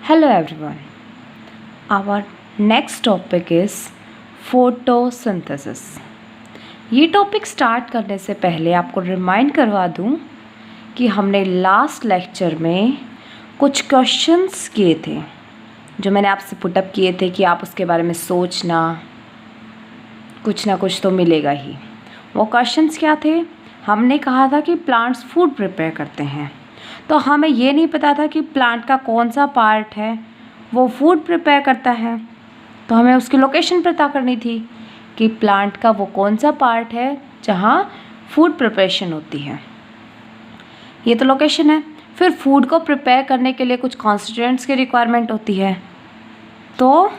Hello everyone. Our next topic is photosynthesis. ये topic start करने से पहले आपको रिमाइंड करवा दूं कि हमने लास्ट लेक्चर में कुछ क्वेश्चंस किए थे जो मैंने आपसे पुटअप किए थे कि आप उसके बारे में सोचना, कुछ ना कुछ तो मिलेगा ही। वो क्वेश्चंस क्या थे? हमने कहा था कि प्लांट्स फूड प्रिपेयर करते हैं, तो हमें ये नहीं पता था कि प्लांट का कौन सा पार्ट है वो फूड प्रिपेयर करता है, तो हमें उसकी लोकेशन पता करनी थी कि प्लांट का वो कौन सा पार्ट है जहाँ फूड प्रिपरेशन होती है। ये तो लोकेशन है। फिर फूड को प्रिपेयर करने के लिए कुछ कॉन्स्टिट्यूएंट्स की रिक्वायरमेंट होती है, तो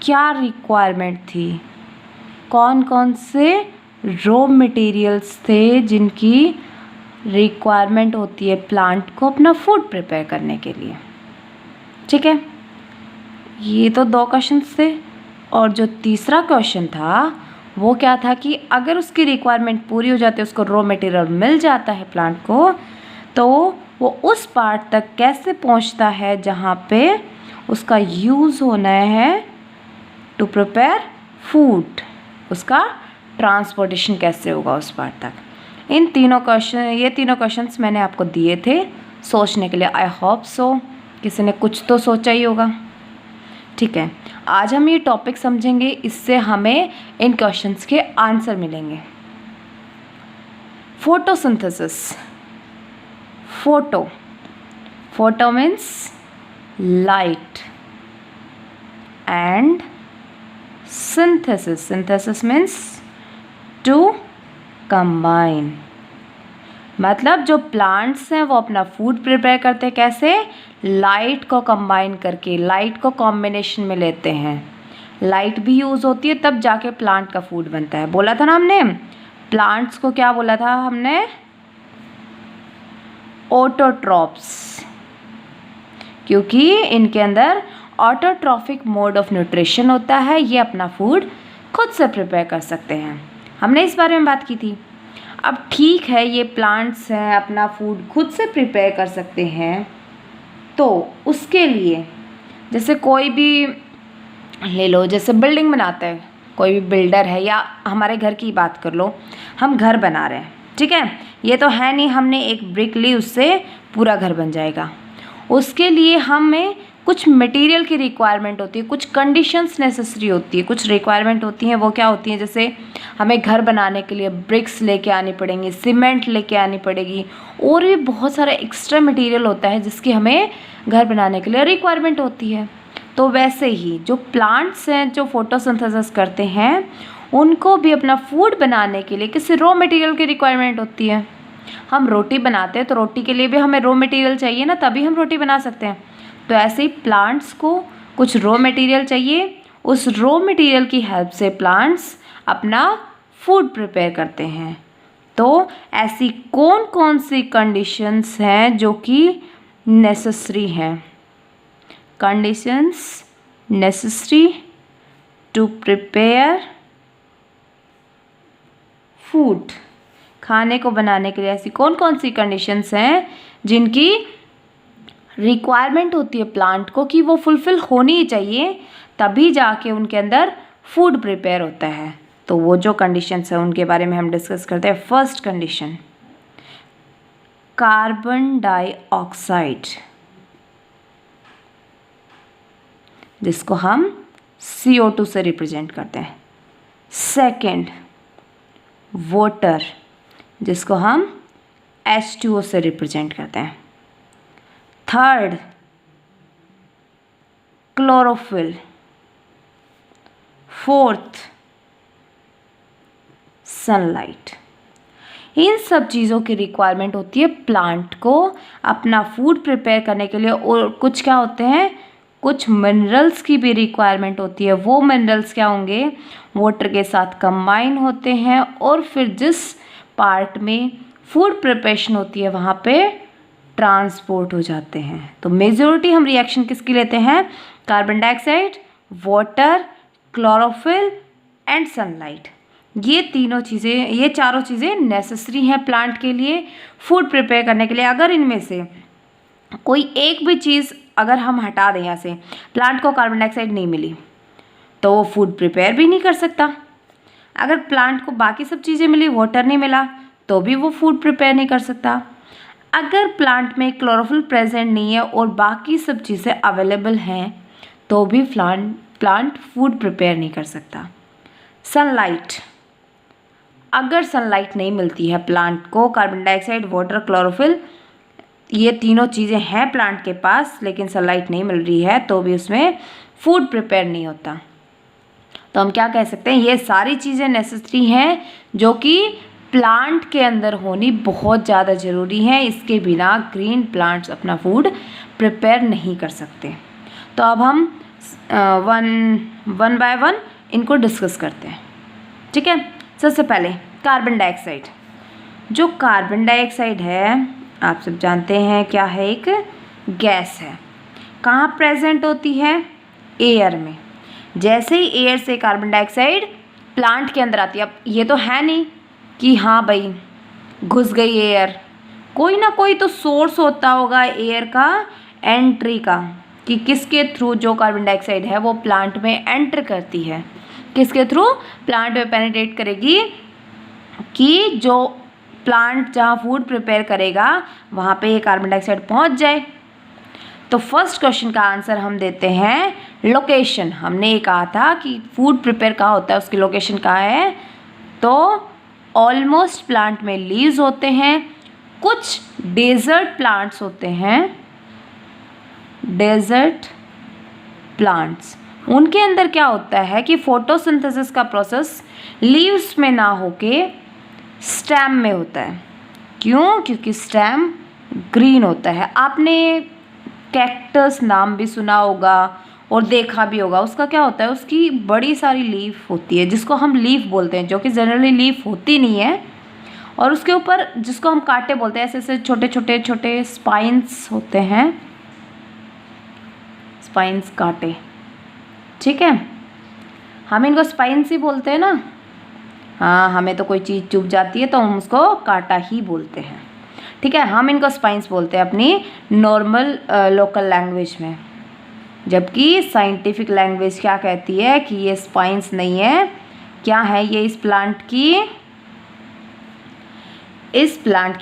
क्या रिक्वायरमेंट थी? कौन कौन से रॉ मटेरियल्स थे जिनकी रिक्वायरमेंट होती है प्लांट को अपना फूड प्रिपेयर करने के लिए? ठीक है, ये तो 2 क्वेश्चंस थे। और जो तीसरा क्वेश्चन था वो क्या था कि अगर उसकी रिक्वायरमेंट पूरी हो जाती है, उसको रॉ मटेरियल मिल जाता है प्लांट को, तो वो उस पार्ट तक कैसे पहुंचता है जहाँ पे उसका यूज़ होना है टू प्रिपेयर फूड, उसका ट्रांसपोर्टेशन कैसे होगा उस पार्ट तक। ये तीनों क्वेश्चंस मैंने आपको दिए थे सोचने के लिए। आई होप सो किसी ने कुछ तो सोचा ही होगा। ठीक है, आज हम ये टॉपिक समझेंगे, इससे हमें इन क्वेश्चंस के आंसर मिलेंगे। Photosynthesis. Photo means light and synthesis means to combine. मतलब जो प्लांट्स हैं वो अपना फूड प्रिपेयर करते हैं कैसे? लाइट को कंबाइन करके, लाइट को कॉम्बिनेशन में लेते हैं। लाइट भी यूज़ होती है तब जाके प्लांट का फूड बनता है। बोला था ना हमने, प्लांट्स को क्या बोला था हमने? ऑटोट्रॉप्स, क्योंकि इनके अंदर ऑटोट्रॉफिक मोड ऑफ न्यूट्रिशन होता है। ये अपना फूड खुद से प्रिपेयर कर सकते हैं। हमने इस बारे में बात की थी। अब ठीक है, ये प्लांट्स हैं, अपना फूड खुद से प्रिपेयर कर सकते हैं, तो उसके लिए जैसे कोई भी ले लो, जैसे बिल्डिंग बनाते हैं, कोई भी बिल्डर है, या हमारे घर की बात कर लो, हम घर बना रहे हैं। ठीक है, ये तो है नहीं हमने एक ब्रिक ली उससे पूरा घर बन जाएगा। उसके लिए हमें कुछ मटेरियल की रिक्वायरमेंट होती है, कुछ कंडीशंस नेसेसरी होती है, कुछ रिक्वायरमेंट होती हैं। वो क्या होती हैं? जैसे हमें घर बनाने के लिए ब्रिक्स लेके आनी पड़ेंगी, सीमेंट लेके आनी पड़ेगी, और भी बहुत सारा एक्स्ट्रा मटेरियल होता है जिसकी हमें घर बनाने के लिए रिक्वायरमेंट होती है। तो वैसे ही जो प्लांट्स हैं जो फोटोसिंथेसिस करते हैं, उनको भी अपना फूड बनाने के लिए किसी रॉ मटेरियल की रिक्वायरमेंट होती है। हम रोटी बनाते हैं तो रोटी के लिए भी हमें रॉ मटेरियल चाहिए ना, तभी हम रोटी बना सकते हैं। तो ऐसे ही प्लांट्स को कुछ रॉ मटेरियल चाहिए, उस रॉ मटेरियल की हेल्प से प्लांट्स अपना फूड प्रिपेयर करते हैं। तो ऐसी कौन कौन सी कंडीशंस हैं जो कि नेसेसरी हैं? Conditions necessary to prepare food. खाने को बनाने के लिए ऐसी कौन कौन सी कंडीशंस हैं जिनकी रिक्वायरमेंट होती है प्लांट को कि वो फुलफ़िल होनी ही चाहिए, तभी जाके उनके अंदर फूड प्रिपेयर होता है। तो वो जो कंडीशंस हैं उनके बारे में हम डिस्कस करते हैं। फर्स्ट कंडीशन, कार्बन डाइऑक्साइड, जिसको हम CO2 से रिप्रेजेंट करते हैं। सेकंड, वाटर, जिसको हम H2O से रिप्रेजेंट करते हैं। Third, chlorophyll. Fourth, sunlight. इन सब चीज़ों की रिक्वायरमेंट होती है प्लांट को अपना फूड प्रिपेयर करने के लिए। और कुछ क्या होते हैं, कुछ मिनरल्स की भी रिक्वायरमेंट होती है। वो मिनरल्स क्या होंगे? वाटर के साथ कंबाइन होते हैं और फिर जिस पार्ट में फूड प्रिपरेशन होती है वहाँ पे ट्रांसपोर्ट हो जाते हैं। तो मेजॉरिटी हम रिएक्शन किसकी लेते हैं? Carbon dioxide, water, chlorophyll and sunlight. ये चारों चीज़ें नेसेसरी हैं प्लांट के लिए फूड प्रिपेयर करने के लिए। अगर इनमें से कोई एक भी चीज़ अगर हम हटा दें यहाँ से, प्लांट को कार्बन डाइऑक्साइड नहीं मिली तो वो फूड प्रिपेयर भी नहीं कर सकता। अगर प्लांट को बाकी सब चीज़ें मिली, वाटर नहीं मिला, तो भी वो फूड प्रिपेयर नहीं कर सकता। अगर प्लांट में क्लोरोफिल प्रेजेंट नहीं है और बाकी सब चीज़ें अवेलेबल हैं तो भी प्लांट फूड प्रिपेयर नहीं कर सकता। सनलाइट, अगर सनलाइट नहीं मिलती है प्लांट को, कार्बन डाइऑक्साइड, वाटर, क्लोरोफिल, ये तीनों चीज़ें हैं प्लांट के पास, लेकिन सनलाइट नहीं मिल रही है तो भी उसमें फूड प्रिपेयर नहीं होता। तो हम क्या कह सकते हैं, ये सारी चीज़ें नेसेसरी हैं जो कि प्लांट के अंदर होनी बहुत ज़्यादा ज़रूरी है। इसके बिना ग्रीन प्लांट्स अपना फूड प्रिपेयर नहीं कर सकते। तो अब हम वन बाय वन इनको डिस्कस करते हैं, ठीक है। सबसे पहले कार्बन डाइऑक्साइड। जो कार्बन डाइऑक्साइड है आप सब जानते हैं क्या है, एक गैस है। कहाँ प्रेजेंट होती है, एयर में। जैसे ही एयर से कार्बन डाइऑक्साइड प्लांट के अंदर आती है, अब ये तो है नहीं कि हाँ भाई घुस गई एयर, कोई ना कोई तो सोर्स होता होगा एयर का एंट्री का, कि किसके थ्रू जो कार्बन डाइऑक्साइड है वो प्लांट में एंटर करती है, किसके थ्रू, प्लांट में पेनिट्रेट करेगी कि जो प्लांट जहाँ फूड प्रिपेयर करेगा वहाँ पे ये कार्बन डाइऑक्साइड पहुँच जाए। तो फर्स्ट क्वेश्चन का आंसर हम देते हैं लोकेशन। हमने ये कहा था कि फूड प्रिपेयर कहाँ होता है, उसकी लोकेशन कहाँ है, तो ऑलमोस्ट प्लांट में लीव्स होते हैं। कुछ डेजर्ट प्लांट्स होते हैं, डेजर्ट प्लांट्स, उनके अंदर क्या होता है कि फोटोसिंथेसिस का प्रोसेस लीव्स में ना होके स्टेम में होता है। क्यों, क्योंकि स्टेम ग्रीन होता है। आपने कैक्टस नाम भी सुना होगा और देखा भी होगा। उसका क्या होता है, उसकी बड़ी सारी लीफ होती है जिसको हम लीफ बोलते हैं, जो कि जनरली लीफ होती नहीं है, और उसके ऊपर जिसको हम कांटे बोलते हैं, ऐसे ऐसे छोटे छोटे छोटे स्पाइंस होते हैं, स्पाइंस, कांटे, ठीक है। हम इनको स्पाइंस ही बोलते हैं ना। हाँ, हमें तो कोई चीज़ चुभ जाती है तो हम उसको कांटा ही बोलते हैं, ठीक है। हम इनको स्पाइंस बोलते हैं अपनी नॉर्मल लोकल लैंग्वेज में, जबकि साइंटिफिक लैंग्वेज क्या कहती है कि ये स्पाइंस नहीं है। क्या है ये, इस प्लांट की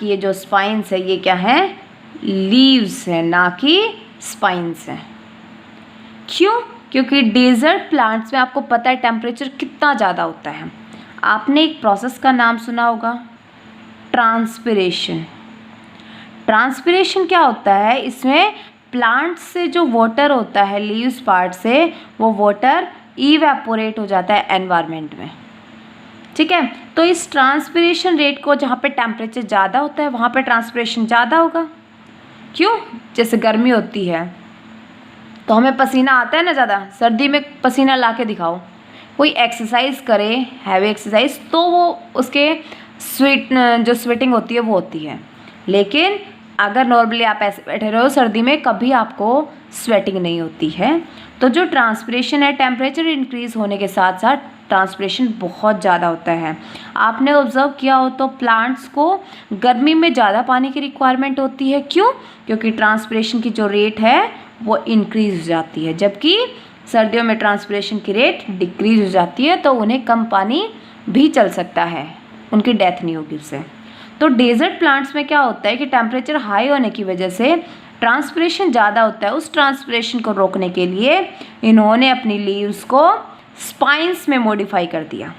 ये जो स्पाइंस है ये क्या है, लीव्स है, ना कि स्पाइंस है। क्यों, क्योंकि डेजर्ट प्लांट्स में आपको पता है टेम्परेचर कितना ज़्यादा होता है। आपने एक प्रोसेस का नाम सुना होगा, ट्रांसपिरेशन। ट्रांसपिरेशन क्या होता है, इसमें प्लांट से जो वाटर होता है लीव्स पार्ट से, वो वाटर इवेपोरेट हो जाता है एनवायरनमेंट में, ठीक है। तो इस ट्रांसपिरेशन रेट को, जहाँ पे टेम्परेचर ज़्यादा होता है वहाँ पे ट्रांसपिरेशन ज़्यादा होगा। क्यों, जैसे गर्मी होती है तो हमें पसीना आता है ना ज़्यादा, सर्दी में पसीना ला के दिखाओ, कोई एक्सरसाइज करे, हैवी एक्सरसाइज, तो वो उसके जो स्वेटिंग होती है वो होती है। लेकिन अगर नॉर्मली आप ऐसे बैठे रहो सर्दी में, कभी आपको स्वेटिंग नहीं होती है। तो जो ट्रांसपिरेशन है, टेम्परेचर इंक्रीज़ होने के साथ साथ ट्रांसपिरेशन बहुत ज़्यादा होता है। आपने ऑब्जर्व किया हो तो प्लांट्स को गर्मी में ज़्यादा पानी की रिक्वायरमेंट होती है। क्यों, क्योंकि ट्रांसपिरेशन की जो रेट है वो इंक्रीज़ हो जाती है, जबकि सर्दियों में ट्रांसपिरेशन की रेट डिक्रीज़ हो जाती है, तो उन्हें कम पानी भी चल सकता है, उनकी डेथ नहीं होगी उससे। तो डेजर्ट प्लांट्स में क्या होता है कि टेम्परेचर हाई होने की वजह से ट्रांसपिरेशन ज़्यादा होता है। उस ट्रांसपिरेशन को रोकने के लिए इन्होंने अपनी लीव्स को स्पाइंस में मॉडिफाई कर दिया,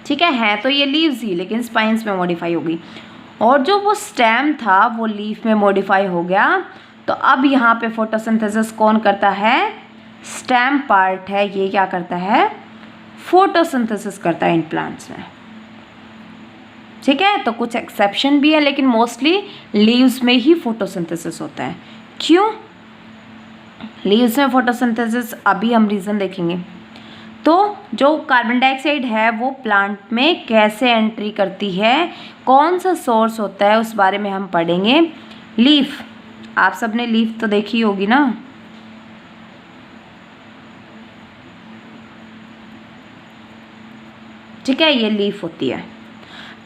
ठीक है तो ये लीव्स ही, लेकिन स्पाइंस में मॉडिफाई होगी। और जो वो स्टेम था वो लीफ में मॉडिफाई हो गया। तो अब यहाँ पे फोटोसिंथेसिस कौन करता है, स्टेम पार्ट है, ये क्या करता है, फोटोसिंथेसिस करता है इन प्लांट्स में, ठीक है। तो कुछ एक्सेप्शन भी है, लेकिन मोस्टली लीव्स में ही फोटोसिंथेसिस होता है। क्यों लीव्स में फोटोसिंथेसिस, अभी हम रीज़न देखेंगे। तो जो कार्बन डाइऑक्साइड है वो प्लांट में कैसे एंट्री करती है, कौन सा सोर्स होता है, उस बारे में हम पढ़ेंगे। लीफ, आप सबने लीफ तो देखी होगी ना, ठीक है, ये लीफ होती है।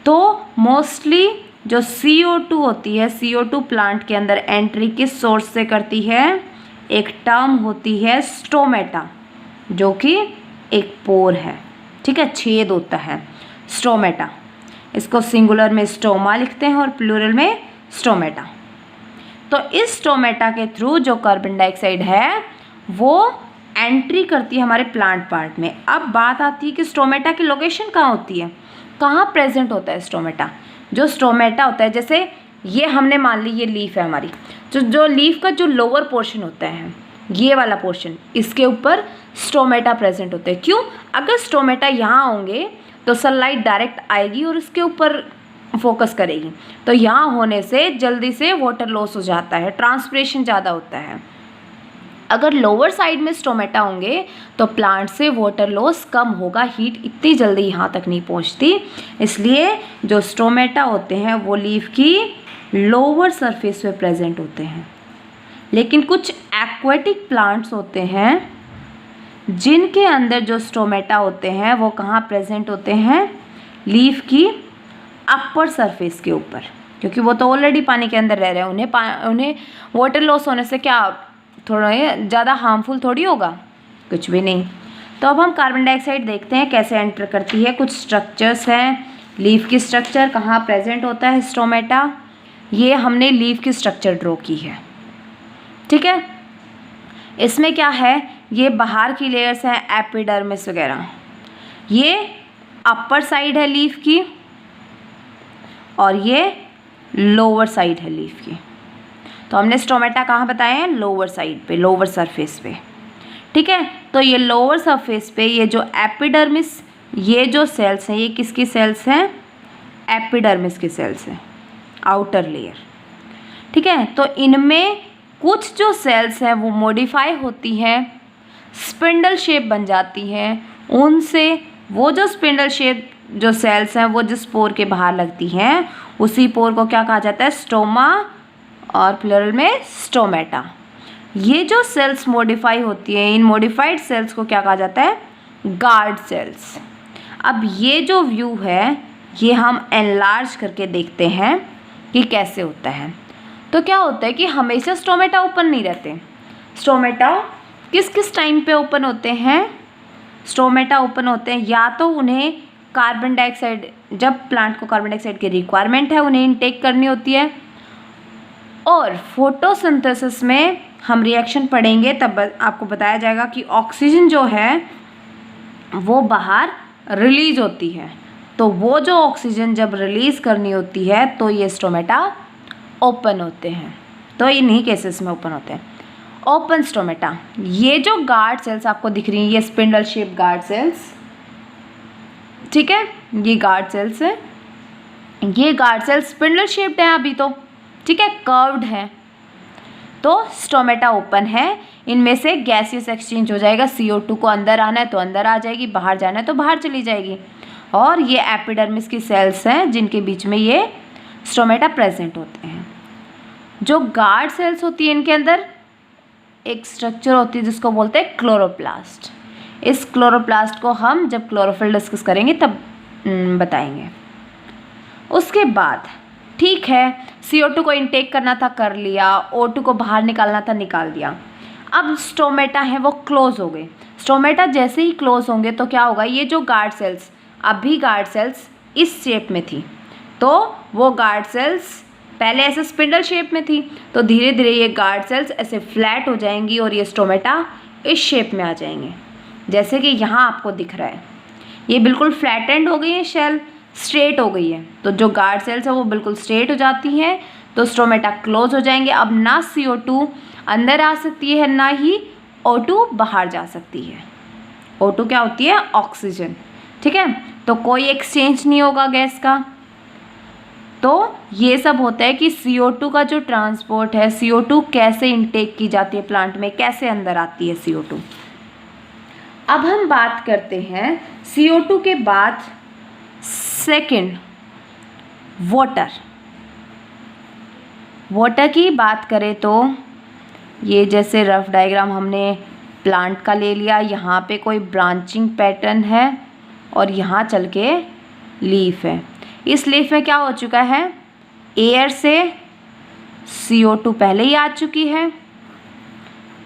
तो मोस्टली जो CO2 होती है, CO2 प्लांट के अंदर एंट्री किस सोर्स से करती है? एक टर्म होती है स्टोमेटा, जो कि एक पोर है, ठीक है, छेद होता है स्टोमेटा। इसको सिंगुलर में स्टोमा लिखते हैं और प्लूरल में स्टोमेटा। तो इस स्टोमेटा के थ्रू जो कार्बन डाइऑक्साइड है वो एंट्री करती है हमारे प्लांट पार्ट में। अब बात आती है कि स्टोमेटा की लोकेशन कहाँ होती है, कहाँ प्रेजेंट होता है स्टोमेटा। जो स्टोमेटा होता है, जैसे ये हमने मान ली ये लीफ है हमारी, जो लीफ का जो लोअर पोर्शन होता है, ये वाला पोर्शन, इसके ऊपर स्टोमेटा प्रेजेंट होते हैं। क्यों? अगर स्टोमेटा यहाँ होंगे तो सनलाइट डायरेक्ट आएगी और इसके ऊपर फोकस करेगी, तो यहाँ होने से जल्दी से वाटर लॉस हो जाता है, ट्रांसपिरेशन ज़्यादा होता है। अगर लोअर साइड में स्टोमेटा होंगे तो प्लांट से वाटर लॉस कम होगा, हीट इतनी जल्दी यहाँ तक नहीं पहुँचती। इसलिए जो स्टोमेटा होते हैं वो लीफ की लोअर सरफेस पे प्रेजेंट होते हैं। लेकिन कुछ एक्वेटिक प्लांट्स होते हैं जिनके अंदर जो स्टोमेटा होते हैं वो कहाँ प्रेजेंट होते हैं? लीफ की अपर सरफेस के ऊपर, क्योंकि वो तो ऑलरेडी पानी के अंदर रह रहे हैं। उन्हें वाटर लॉस होने से क्या थोड़ा ज़्यादा हार्मफुल थोड़ी होगा, कुछ भी नहीं। तो अब हम कार्बन डाइऑक्साइड देखते हैं कैसे एंटर करती है। कुछ स्ट्रक्चर्स हैं, लीफ की स्ट्रक्चर कहाँ प्रेजेंट होता है स्टोमेटा, ये हमने लीफ की स्ट्रक्चर ड्रॉ की है, ठीक है। इसमें क्या है, ये बाहर की लेयर्स हैं एपिडर्मिस वगैरह, ये अपर साइड है लीफ की और ये लोअर साइड है लीफ की। तो हमने स्टोमेटा कहाँ बताए हैं? लोअर साइड पे, लोअर सरफेस पे, ठीक है। तो ये लोअर सरफेस पे ये जो एपिडर्मिस, ये जो सेल्स हैं ये किसकी सेल्स हैं? एपिडर्मिस की सेल्स हैं, आउटर लेयर, ठीक है। तो इनमें कुछ जो सेल्स हैं वो मॉडिफाई होती हैं, स्पिंडल शेप बन जाती हैं। उनसे वो जो स्पिंडल शेप जो सेल्स हैं वो जिस पोर के बाहर लगती हैं उसी पोर को क्या कहा जाता है? स्टोमा, और प्लूरल में स्टोमेटा। ये जो सेल्स मॉडिफाई होती हैं, इन मॉडिफाइड सेल्स को क्या कहा जाता है? Guard cells. अब ये जो व्यू है ये हम एनलार्ज करके देखते हैं कि कैसे होता है। तो क्या होता है कि हमेशा स्टोमेटा ओपन नहीं रहते। स्टोमेटा किस किस टाइम पे ओपन होते हैं? स्टोमेटा ओपन होते हैं या तो उन्हें कार्बन डाइऑक्साइड, जब प्लांट को कार्बन डाइऑक्साइड की रिक्वायरमेंट है उन्हें इनटेक करनी होती है, और फोटोसिंथेसिस में हम रिएक्शन पढ़ेंगे तब आपको बताया जाएगा कि ऑक्सीजन जो है वो बाहर रिलीज होती है। तो वो जो ऑक्सीजन जब रिलीज़ करनी होती है तो ये स्टोमेटा ओपन होते हैं। तो इन्हीं केसेस में ओपन होते हैं ओपन स्टोमेटा। ये जो गार्ड सेल्स आपको दिख रही हैं ये स्पिंडल शेप गार्ड सेल्स, ठीक है, ये गार्ड सेल्स है। ये गार्ड सेल्स स्पिंडल शेप्ड है अभी तो, ठीक है, कर्व्ड है। तो स्टोमेटा ओपन है, इनमें से गैसियस एक्सचेंज हो जाएगा। CO2 को अंदर आना है तो अंदर आ जाएगी, बाहर जाना है तो बाहर चली जाएगी। और ये एपिडर्मिस की सेल्स हैं जिनके बीच में ये स्टोमेटा प्रेजेंट होते हैं। जो गार्ड सेल्स होती है इनके अंदर एक स्ट्रक्चर होती है जिसको बोलते हैं क्लोरोप्लास्ट। इस क्लोरोप्लास्ट को हम जब क्लोरोफिल डिस्कस करेंगे तब बताएंगे। उसके बाद ठीक है, CO2 को इनटेक करना था कर लिया, O2 को बाहर निकालना था निकाल दिया। अब स्टोमेटा है वो क्लोज हो गए। स्टोमेटा जैसे ही क्लोज होंगे तो क्या होगा, ये जो गार्ड सेल्स, अभी गार्ड सेल्स इस शेप में थी तो वो गार्ड सेल्स पहले ऐसे स्पिंडल शेप में थी, तो धीरे धीरे ये गार्ड सेल्स ऐसे फ्लैट हो जाएंगी और ये स्टोमेटा इस शेप में आ जाएंगे, जैसे कि यहाँ आपको दिख रहा है। ये बिल्कुल फ्लैट एंड हो गई है, शेल स्ट्रेट हो गई है। तो जो गार्ड सेल्स है वो बिल्कुल स्ट्रेट हो जाती हैं, तो स्टोमेटा क्लोज हो जाएंगे। अब ना CO2 अंदर आ सकती है ना ही O2 बाहर जा सकती है। O2 क्या होती है? ऑक्सीजन, ठीक है। तो कोई एक्सचेंज नहीं होगा गैस का। तो ये सब होता है कि CO2 का जो ट्रांसपोर्ट है, CO2 कैसे इनटेक की जाती है प्लांट में, कैसे अंदर आती है CO2। अब हम बात करते हैं CO2 के बाद सेकंड वाटर। वाटर की बात करें तो ये जैसे रफ डायग्राम हमने प्लांट का ले लिया, यहाँ पे कोई ब्रांचिंग पैटर्न है और यहाँ चल के लीफ है। इस लीफ में क्या हो चुका है, एयर से CO2 पहले ही आ चुकी है।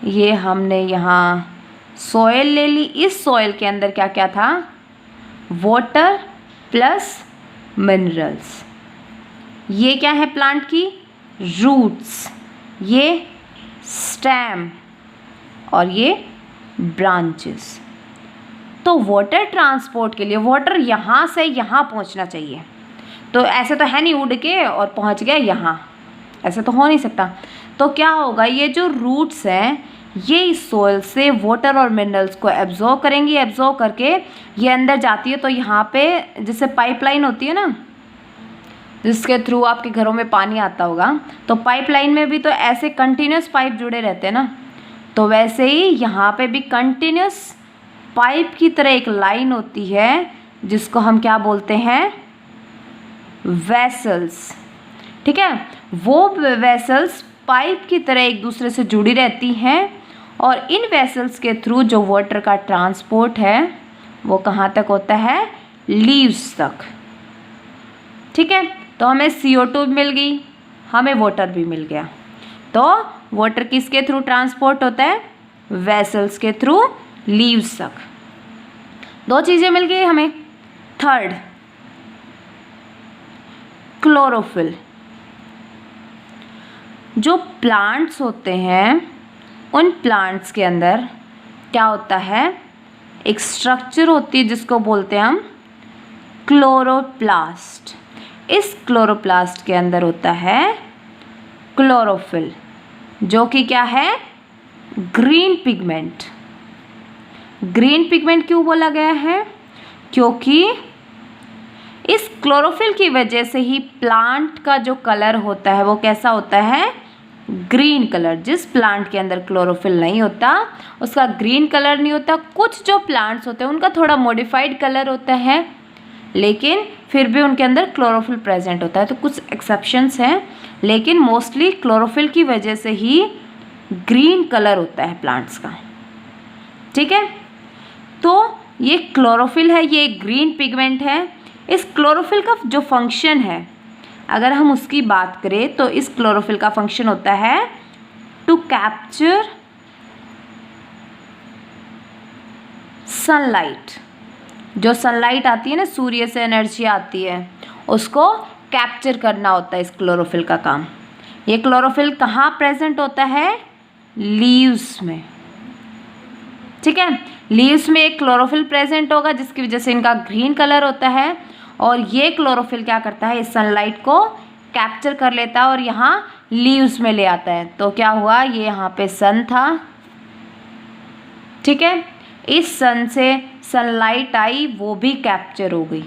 ये हमने यहाँ सॉइल ले ली, इस सॉइल के अंदर क्या क्या था, वाटर प्लस मिनरल्स। ये क्या है प्लांट की, रूट्स, ये स्टेम और ये ब्रांचेस। तो वाटर ट्रांसपोर्ट के लिए वाटर यहाँ से यहाँ पहुँचना चाहिए, तो ऐसे तो है नहीं उड़ के और पहुँच गया यहाँ, ऐसे तो हो नहीं सकता। तो क्या होगा, ये जो रूट्स हैं ये इस सोइल से वाटर और मिनरल्स को एब्जॉर्ब करेंगी, एब्जॉर्ब करके ये अंदर जाती है। तो यहाँ पे जैसे पाइपलाइन होती है ना, जिसके थ्रू आपके घरों में पानी आता होगा, तो पाइपलाइन में भी तो ऐसे कंटिन्यूस पाइप जुड़े रहते हैं ना, तो वैसे ही यहाँ पे भी कंटिन्यूस पाइप की तरह एक लाइन होती है जिसको हम क्या बोलते हैं, वेसल्स। ठीक है, वो वेसल्स पाइप की तरह एक दूसरे से जुड़ी रहती हैं और इन वेसल्स के थ्रू जो वाटर का ट्रांसपोर्ट है वो कहाँ तक होता है, लीव्स तक। ठीक है, तो हमें CO2 मिल गई, हमें वाटर भी मिल गया। तो वाटर किसके थ्रू ट्रांसपोर्ट होता है, वेसल्स के थ्रू लीव्स तक। दो चीज़ें मिल गई हमें। Third, chlorophyll. जो प्लांट्स होते हैं उन प्लांट्स के अंदर क्या होता है, एक स्ट्रक्चर होती है जिसको बोलते हैं हम क्लोरोप्लास्ट। इस क्लोरोप्लास्ट के अंदर होता है क्लोरोफिल, जो कि क्या है, ग्रीन पिगमेंट। ग्रीन पिगमेंट क्यों बोला गया है, क्योंकि इस क्लोरोफिल की वजह से ही प्लांट का जो कलर होता है वो कैसा होता है, ग्रीन कलर। जिस प्लांट के अंदर क्लोरोफिल नहीं होता उसका ग्रीन कलर नहीं होता। कुछ जो प्लांट्स होते हैं उनका थोड़ा मॉडिफाइड कलर होता है, लेकिन फिर भी उनके अंदर क्लोरोफिल प्रेजेंट होता है। तो कुछ एक्सेप्शंस हैं, लेकिन मोस्टली क्लोरोफिल की वजह से ही ग्रीन कलर होता है प्लांट्स का। ठीक है, तो ये क्लोरोफिल है, ये ग्रीन पिगमेंट है। इस क्लोरोफिल का जो फंक्शन है अगर हम उसकी बात करें तो इस क्लोरोफिल का फंक्शन होता है टू कैप्चर सनलाइट। जो सनलाइट आती है ना, सूर्य से एनर्जी आती है, उसको कैप्चर करना होता है इस क्लोरोफिल का काम। ये क्लोरोफिल कहाँ प्रेजेंट होता है, लीव्स में। ठीक है, लीव्स में एक क्लोरोफिल प्रेजेंट होगा जिसकी वजह से इनका ग्रीन कलर होता है। और ये क्लोरोफिल क्या करता है, इस सनलाइट को कैप्चर कर लेता है और यहाँ लीव्स में ले आता है। तो क्या हुआ, ये यहाँ पे सन था। ठीक है, इस सन से सनलाइट आई, वो भी कैप्चर हो गई।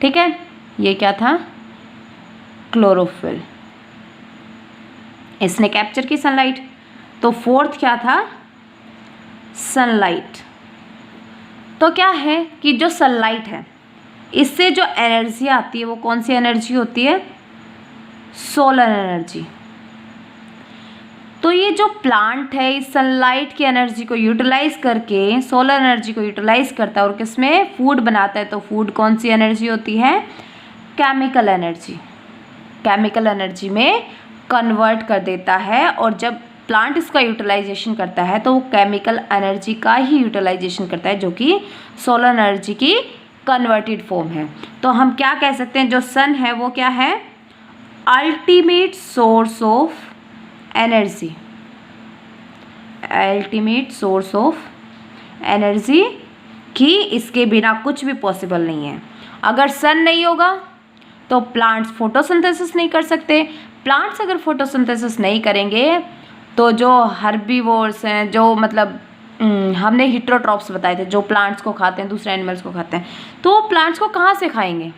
ठीक है, ये क्या था, क्लोरोफिल, इसने कैप्चर की सनलाइट। तो फोर्थ क्या था, सनलाइट। तो क्या है कि जो सनलाइट है इससे जो एनर्जी आती है वो कौन सी एनर्जी होती है, सोलर एनर्जी। तो ये जो प्लांट है इस सनलाइट की एनर्जी को यूटिलाइज करके, सोलर एनर्जी को यूटिलाइज करता है और किसमें, फूड बनाता है। तो फूड कौन सी एनर्जी होती है, केमिकल एनर्जी। केमिकल एनर्जी में कन्वर्ट कर देता है और जब प्लांट इसका यूटिलाइजेशन करता है तो वो केमिकल एनर्जी का ही यूटिलाइजेशन करता है, जो कि सोलर एनर्जी की कन्वर्टेड फॉर्म है। तो हम क्या कह सकते हैं, जो सन है वो क्या है, ultimate source of energy. Ultimate source of energy कि इसके बिना कुछ भी पॉसिबल नहीं है। अगर सन नहीं होगा तो प्लांट्स फोटोसिंथेसिस नहीं कर सकते। प्लांट्स अगर फोटोसिंथेसिस नहीं करेंगे तो जो हर्बीवोर्स हैं, जो मतलब हमने हिट्रोट्रॉप्स बताए थे, जो प्लांट्स को खाते हैं, दूसरे एनिमल्स को खाते हैं, तो प्लांट्स को कहाँ से खाएंगे।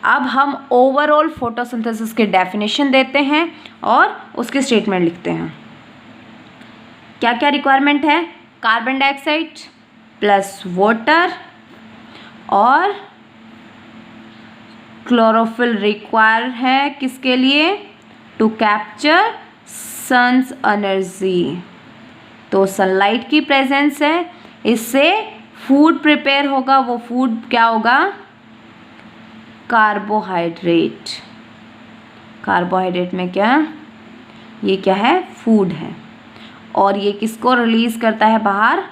अब हम ओवरऑल फोटोसिंथेसिस की डेफिनेशन देते हैं और उसकी स्टेटमेंट लिखते हैं। क्या क्या रिक्वायरमेंट है, कार्बन डाइऑक्साइड प्लस वाटर और क्लोरोफिल रिक्वायर है किसके लिए, टू कैप्चर सन्स एनर्जी। तो सनलाइट की प्रेजेंस है, इससे फूड प्रिपेयर होगा। वो फूड क्या होगा, कार्बोहाइड्रेट। कार्बोहाइड्रेट में क्या, ये क्या है, फूड है। और ये किसको रिलीज़ करता है बाहर,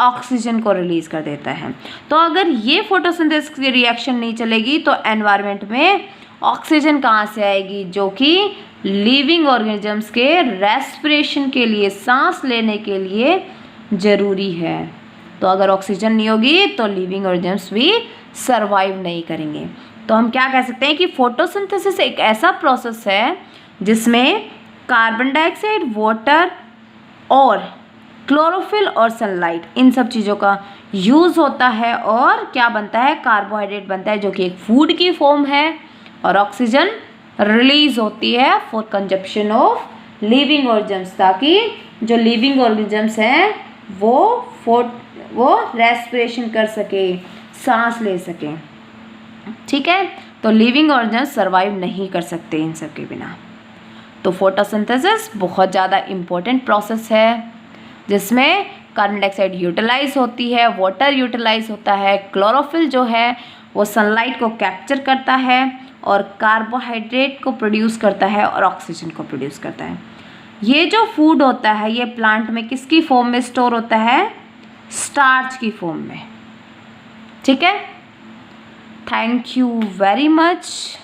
ऑक्सीजन को रिलीज़ कर देता है। तो अगर ये फोटोसिंथेसिस की रिएक्शन नहीं चलेगी तो एनवायरनमेंट में ऑक्सीजन कहाँ से आएगी, जो कि लिविंग ऑर्गेनिजम्स के रेस्पिरेशन के लिए, सांस लेने के लिए ज़रूरी है। तो अगर ऑक्सीजन नहीं होगी तो लिविंग ऑर्गेनिजम्स भी सर्वाइव नहीं करेंगे। तो हम क्या कह सकते हैं कि फोटोसिंथेसिस एक ऐसा प्रोसेस है जिसमें कार्बन डाइऑक्साइड, वाटर और क्लोरोफिल और सनलाइट, इन सब चीज़ों का यूज़ होता है और क्या बनता है, कार्बोहाइड्रेट बनता है, जो कि एक फूड की फॉर्म है। और ऑक्सीजन रिलीज होती है for consumption of living organisms, ताकि जो लिविंग ऑर्गेनिजम्स हैं वो रेस्पिरेशन कर सके, सांस ले सकें। ठीक है, तो लिविंग ऑर्गेनिजम्स सर्वाइव नहीं कर सकते इन सब के बिना। तो फोटोसिंथेसिस बहुत ज़्यादा इम्पोर्टेंट प्रोसेस है जिसमें कार्बन डाइऑक्साइड यूटिलाइज होती है, वाटर यूटिलाइज होता है, क्लोरोफिल जो है वो सनलाइट को कैप्चर करता है और कार्बोहाइड्रेट को प्रोड्यूस करता है और ऑक्सीजन को प्रोड्यूस करता है। ये जो फूड होता है ये प्लांट में किसकी फॉर्म में स्टोर होता है, स्टार्च की फॉर्म में। ठीक है, thank you very much.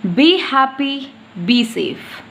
Be happy, be safe.